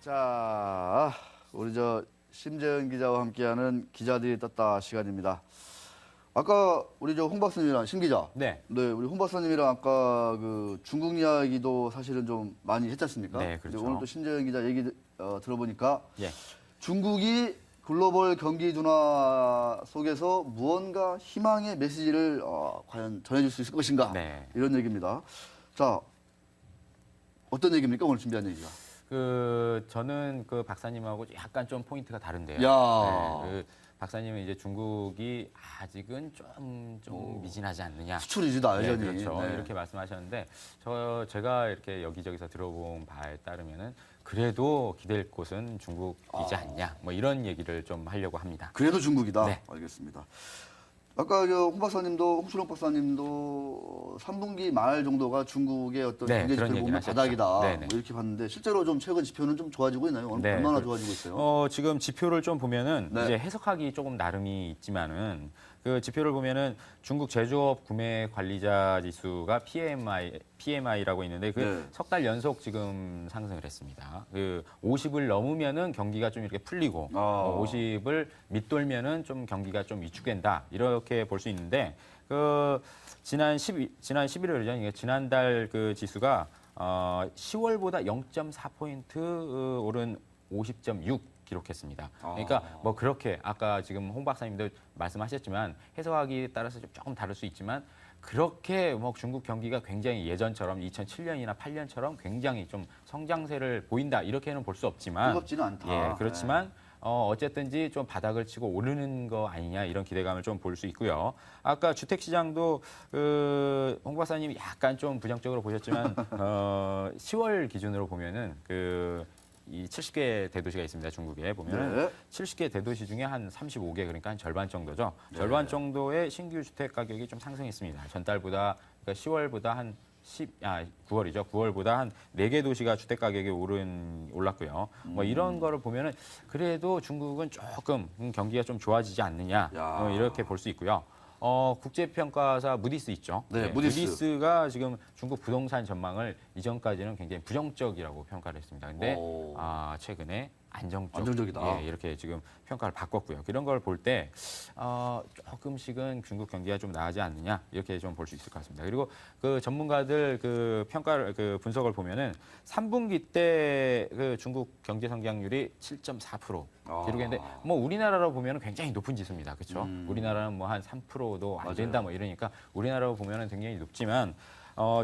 자, 우리 심재은 기자와 함께하는 기자들이 떴다 시간입니다. 아까 우리 홍 박사님이랑 심 기자, 네. 우리 홍 박사님이랑 아까 그 중국 이야기도 사실은 좀 많이 했지 않습니까? 네, 그렇죠. 오늘 또 심재은 기자 얘기 들어보니까 예. 중국이 글로벌 경기 둔화 속에서 무언가 희망의 메시지를 과연 전해줄 수 있을 것인가? 네. 이런 얘기입니다. 자, 어떤 얘기입니까? 오늘 준비한 얘기가? 저는 그 박사님하고 약간 좀 포인트가 다른데요. 야. 네, 박사님은 이제 중국이 아직은 좀 미진하지 않느냐. 수출이지다, 네, 여전히. 그렇죠. 네. 이렇게 말씀하셨는데 제가 이렇게 여기저기서 들어본 바에 따르면은 그래도 기댈 곳은 중국이지 않냐. 뭐 이런 얘기를 좀 하려고 합니다. 그래도 중국이다. 네. 알겠습니다. 아까 홍 박사님도, 홍순영 박사님도 3분기 말 정도가 중국의 어떤 네, 경제 그런 지표를 보면 얘기를 바닥이다. 하셨죠. 뭐 네네. 이렇게 봤는데 실제로 좀 최근 지표는 좀 좋아지고 있나요? 네, 얼마나 좋아지고 있어요? 지금 지표를 좀 보면은 네. 이제 해석하기 조금 나름이 있지만은 그 지표를 보면은 중국 제조업 구매 관리자 지수가 PMI라고 있는데 그 네. 석 달 연속 지금 상승을 했습니다. 그 50을 넘으면은 경기가 좀 이렇게 풀리고 50을 밑돌면은 좀 경기가 좀 위축된다. 이렇게 볼 수 있는데 그 지난 11월이죠. 지난달 그 지수가 10월보다 0.4포인트 오른 50.6 기록했습니다. 그러니까 뭐 그렇게 아까 지금 홍 박사님도 말씀하셨지만 해석하기에 따라서 조금 다를 수 있지만 그렇게 뭐 중국 경기가 굉장히 예전처럼 2007년이나 8년처럼 굉장히 좀 성장세를 보인다 이렇게는 볼 수 없지만 뜨겁지는 않다. 예, 그렇지만 어쨌든지 좀 바닥을 치고 오르는 거 아니냐 이런 기대감을 좀 볼 수 있고요. 아까 주택 시장도 홍 박사님이 약간 좀 부정적으로 보셨지만 10월 기준으로 보면은 이 70개 대도시가 있습니다. 중국에 보면은 네. 70개 대도시 중에 한 35개 그러니까 한 절반 정도죠. 네. 절반 정도의 신규 주택 가격이 좀 상승했습니다. 전달보다 그러니까 10월보다 한 9월이죠. 9월보다 한 4개 도시가 주택 가격이 올랐고요. 뭐 이런 거를 보면은 그래도 중국은 조금 경기가 좀 좋아지지 않느냐 이렇게 볼 수 있고요. 국제평가사 무디스 있죠. 네, 무디스. 무디스가 지금 중국 부동산 전망을 이전까지는 굉장히 부정적이라고 평가를 했습니다. 근데 최근에 안정적이다. 예, 이렇게 지금 평가를 바꿨고요. 이런 걸 볼 때 조금씩은 중국 경기가 좀 나아지지 않느냐 이렇게 좀 볼 수 있을 것 같습니다. 그리고 그 전문가들 그 평가를 분석을 보면은 3분기 때 그 중국 경제 성장률이 7.4% 기록했는데 뭐 우리나라로 보면은 굉장히 높은 지수입니다. 그렇죠? 우리나라는 뭐 한 3%도 안 된다 뭐 이러니까 우리나라로 보면은 굉장히 높지만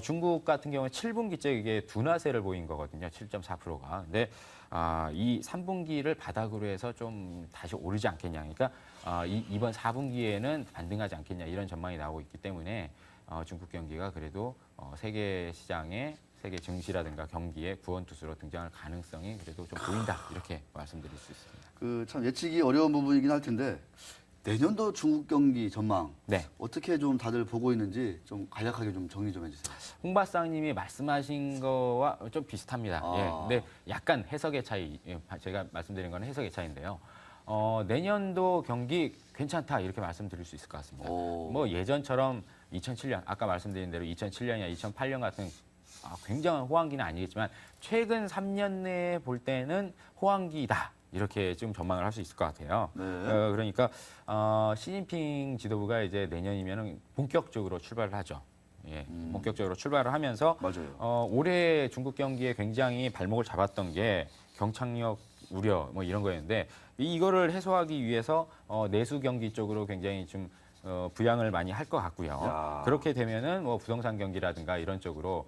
중국 같은 경우는 7분기째 이게 둔화세를 보인 거거든요. 7.4%가. 근데 이 3분기를 바닥으로 해서 좀 다시 오르지 않겠냐. 그러니까 이번 4분기에는 반등하지 않겠냐 이런 전망이 나오고 있기 때문에 중국 경기가 그래도 세계 시장에 세계 증시라든가 경기에 구원투수로 등장할 가능성이 그래도 좀 보인다 이렇게 말씀드릴 수 있습니다. 참 예측이 어려운 부분이긴 할 텐데 내년도 중국 경기 전망 네. 어떻게 좀 다들 보고 있는지 좀 간략하게 좀 정리 좀 해주세요. 홍 박사님이 말씀하신 거와 좀 비슷합니다. 예, 근데 약간 해석의 차이, 제가 말씀드린 건 해석의 차이인데요. 내년도 경기 괜찮다 이렇게 말씀드릴 수 있을 것 같습니다. 뭐 예전처럼 2007년 아까 말씀드린 대로 2007년이나 2008년 같은 굉장한 호황기는 아니겠지만 최근 3년 내에 볼 때는 호황기다. 이렇게 지금 전망을 할 수 있을 것 같아요. 네. 그러니까 시진핑 지도부가 이제 내년이면은 본격적으로 출발을 하죠. 예, 본격적으로 출발을 하면서 맞아요. 올해 중국 경기에 굉장히 발목을 잡았던 게 경착력 우려 뭐 이런 거였는데 이거를 해소하기 위해서 내수 경기 쪽으로 굉장히 좀 부양을 많이 할 것 같고요. 그렇게 되면은 뭐 부동산 경기라든가 이런 쪽으로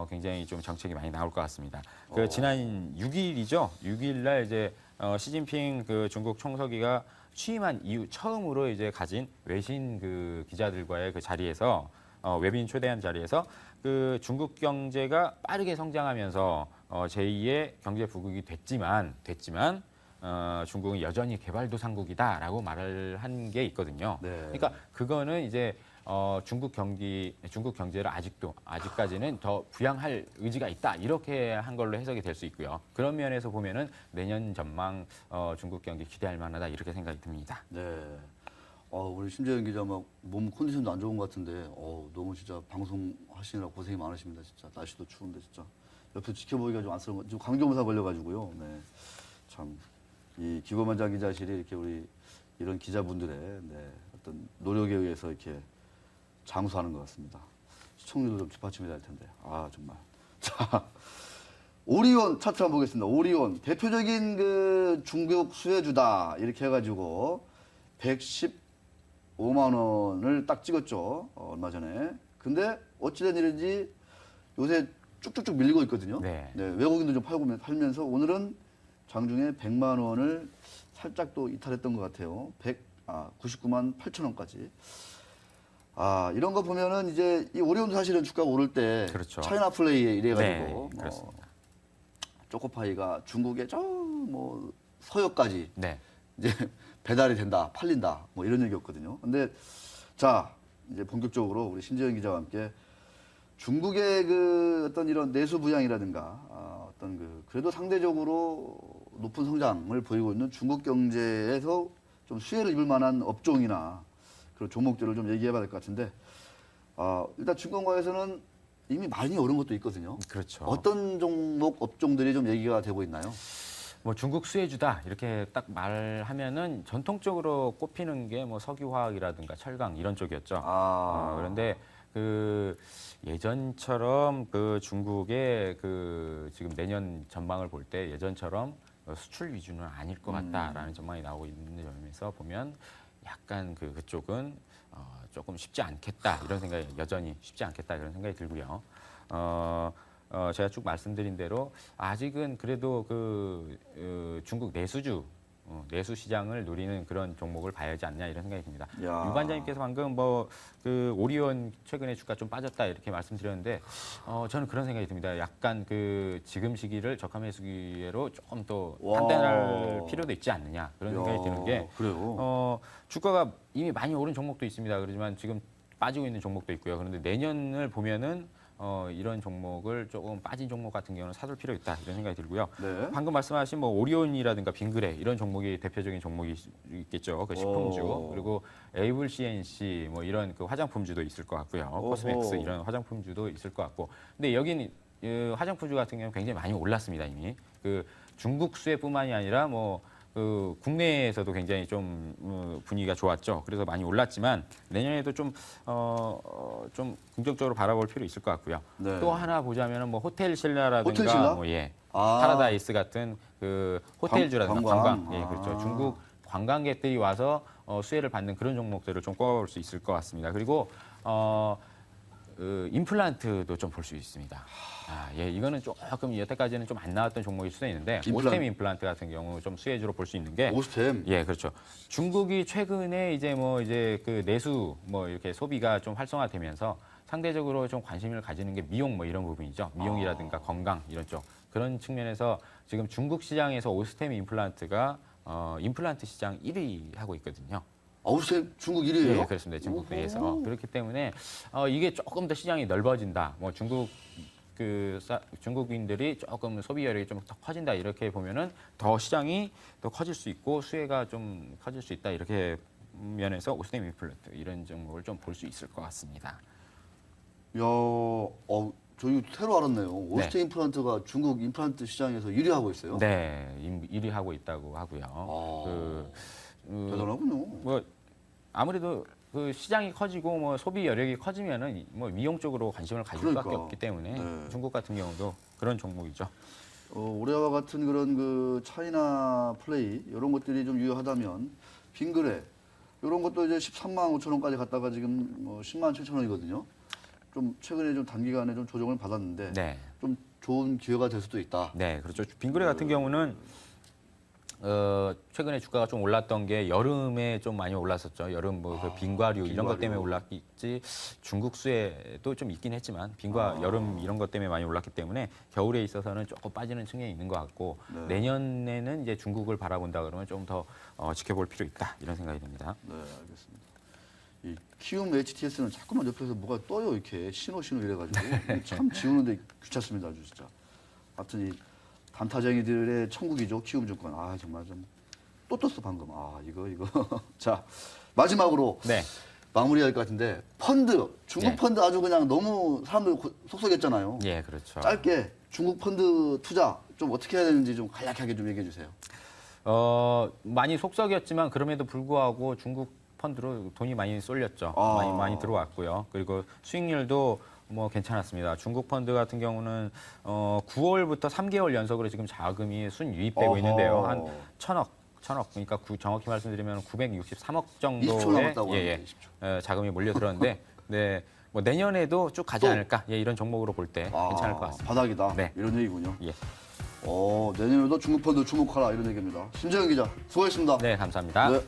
굉장히 좀 정책이 많이 나올 것 같습니다. 지난 6일이죠. 6일 날 이제 시진핑 그 중국 총서기가 취임한 이후 처음으로 이제 가진 외신 그 기자들과의 그 자리에서 외빈 초대한 자리에서 그 중국 경제가 빠르게 성장하면서 제2의 경제 부국이 됐지만 중국은 여전히 개발도상국이다라고 말을 한 게 있거든요. 네. 그러니까 그거는 이제 중국 경제를 아직까지는 더 부양할 의지가 있다 이렇게 한 걸로 해석이 될 수 있고요. 그런 면에서 보면은 내년 전망 중국 경기 기대할 만하다 이렇게 생각이 듭니다. 네. 우리 심재현 기자 막 몸 컨디션도 안 좋은 것 같은데, 너무 진짜 방송 하시느라 고생이 많으십니다. 진짜 날씨도 추운데 진짜 옆에서 지켜보기가 좀 안쓰러운 거. 지금 감기몸살 걸려가지고요. 네, 참 이 기고만장 기자실이 이렇게 우리 이런 기자분들의 어떤 노력에 의해서 이렇게 장수하는 것 같습니다. 시청률도 좀 뒷받침이 될 텐데, 정말. 자, 오리온 차트 한번 보겠습니다. 오리온 대표적인 그 중국 수혜주다 이렇게 해가지고 115만 원을 딱 찍었죠. 얼마 전에. 근데 어찌된 일인지 요새 쭉쭉쭉 밀리고 있거든요. 네. 외국인도 좀 팔면서 오늘은 장중에 100만 원을 살짝 또 이탈했던 것 같아요. 99만 8천 원까지. 이런 거 보면은 이제 이 오리온도 사실은 주가가 오를 때 그렇죠. 차이나 플레이에 이래가지고 네, 그렇습니다. 초코파이가 중국의 저 뭐 서역까지 네. 이제 배달이 된다, 팔린다, 뭐 이런 얘기였거든요. 근데 자 이제 본격적으로 우리 신재현 기자와 함께 중국의 그 어떤 이런 내수 부양이라든가 어떤 그래도 상대적으로 높은 성장을 보이고 있는 중국 경제에서 좀 수혜를 입을 만한 업종이나 그런 종목들을 좀 얘기해봐야 될 것 같은데 일단 증권가에서는 이미 많이 오른 것도 있거든요. 그렇죠. 어떤 종목 업종들이 좀 얘기가 되고 있나요? 뭐 중국 수혜주다 이렇게 딱 말하면은 전통적으로 꼽히는 게 뭐 석유화학이라든가 철강 이런 쪽이었죠. 그런데 그 예전처럼 그 중국의 그 지금 내년 전망을 볼 때 예전처럼 수출 위주는 아닐 것 같다라는 전망이 나오고 있는 점에서 보면 약간 그쪽은 조금 쉽지 않겠다 이런 생각이 여전히 쉽지 않겠다 이런 생각이 들고요. 제가 쭉 말씀드린 대로 아직은 그래도 중국 내수주 내수 시장을 노리는 그런 종목을 봐야지 않냐 이런 생각이 듭니다. 유 관장님께서 방금 그 오리온 최근에 주가 좀 빠졌다 이렇게 말씀드렸는데 저는 그런 생각이 듭니다. 약간 그 지금 시기를 저가 매수 기회로 조금 더 판단할 필요도 있지 않느냐 그런 생각이 드는 게 그래요? 주가가 이미 많이 오른 종목도 있습니다. 그렇지만 지금 빠지고 있는 종목도 있고요. 그런데 내년을 보면은 이런 종목을 조금 빠진 종목 같은 경우는 사둘 필요 있다 이런 생각이 들고요. 네. 방금 말씀하신 뭐 오리온이라든가 빙그레 이런 종목이 대표적인 종목이 있겠죠. 그 식품주 그리고 에이블 CNC 뭐 이런 그 화장품주도 있을 것 같고요. 코스맥스 이런 화장품주도 있을 것 같고. 근데 여기는 화장품주 같은 경우는 굉장히 많이 올랐습니다 이미. 그 중국 수혜뿐만이 아니라 그 국내에서도 굉장히 좀 분위기가 좋았죠. 그래서 많이 올랐지만 내년에도 좀 긍정적으로 바라볼 필요 있을 것 같고요. 네. 또 하나 보자면은 뭐 호텔 신라라든가 호텔 신라? 파라다이스 같은 그 호텔주라든가 관광. 관광. 예, 그렇죠. 중국 관광객들이 와서 수혜를 받는 그런 종목들을 좀 꼽아볼 수 있을 것 같습니다. 그리고 임플란트도 좀 볼 수 있습니다. 이거는 조금 여태까지는 좀 안 나왔던 종목일 수도 있는데 오스템 임플란트 같은 경우 좀 수혜주로 볼 수 있는 게 오스템. 예, 그렇죠. 중국이 최근에 이제 그 내수 이렇게 소비가 좀 활성화되면서 상대적으로 좀 관심을 가지는 게 미용 이런 부분이죠. 미용이라든가 건강 이런 쪽 그런 측면에서 지금 중국 시장에서 오스템 임플란트가 임플란트 시장 1위 하고 있거든요. 오스템 중국 1위예요? 예, 그렇습니다. 중국 내에서 그렇기 때문에 이게 조금 더 시장이 넓어진다. 중국인들이 조금 소비 여력이 좀 더 커진다 이렇게 보면은 더 시장이 더 커질 수 있고 수혜가 좀 커질 수 있다 이렇게 면에서 오스템 임플란트 이런 종목을 좀 볼 수 있을 것 같습니다. 저희 새로 알았네요. 오스템 임플란트가 중국 임플란트 시장에서 1위 하고 있어요? 네, 1위 하고 있다고 하고요. 대단하군요. 아무래도 그 시장이 커지고 소비 여력이 커지면은 미용 쪽으로 관심을 가질 수밖에 없기 때문에 중국 같은 경우도 그런 종목이죠. 올해와 같은 그런 그 차이나 플레이 이런 것들이 좀 유효하다면 빙그레 이런 것도 이제 13만 5천 원까지 갔다가 지금 10만 7천 원이거든요. 좀 최근에 좀 단기간에 좀 조정을 받았는데 좀 좋은 기회가 될 수도 있다. 네, 그렇죠. 빙그레 같은 경우는 최근에 주가가 좀 올랐던 게 여름에 좀 많이 올랐었죠. 여름 그 빙과류 이런 것 때문에 올랐겠지. 중국 수혜도 좀 있긴 했지만 여름 이런 것 때문에 많이 올랐기 때문에 겨울에 있어서는 조금 빠지는 측면이 있는 것 같고 내년에는 이제 중국을 바라본다 그러면 좀 더 지켜볼 필요 있다 이런 생각이 듭니다. 네, 알겠습니다. 이 키움 HTS는 자꾸만 옆에서 뭐가 떠요 이렇게 신호 이래가지고 참 지우는데 귀찮습니다 아주 진짜. 하여튼 이 단타쟁이들의 천국이죠 키움증권. 정말 좀 또 떴어 방금. 이거. 자 마지막으로 네. 마무리해야 될 것 같은데 펀드, 중국 예. 펀드 아주 그냥 너무 사람들 속속했잖아요. 예, 그렇죠. 짧게 중국 펀드 투자 좀 어떻게 해야 되는지 좀 간략하게 좀 얘기해 주세요. 많이 속썩였지만 그럼에도 불구하고 중국 펀드로 돈이 많이 쏠렸죠. 아. 많이 들어왔고요. 그리고 수익률도 뭐 괜찮았습니다. 중국 펀드 같은 경우는 9월부터 3개월 연속으로 지금 자금이 순유입되고 어허. 있는데요. 한 1,000억 그러니까 정확히 말씀드리면 963억 20초 정도의 남았다고 하는데 20초. 자금이 몰려들었는데 네, 뭐 내년에도 쭉 가지 또? 않을까? 예, 이런 종목으로 볼 때 괜찮을 것 같습니다. 바닥이다. 네. 이런 얘기군요. 예. 내년에도 중국 펀드 주목하라 이런 얘기입니다. 심재영 기자 수고했습니다. 네, 감사합니다. 네.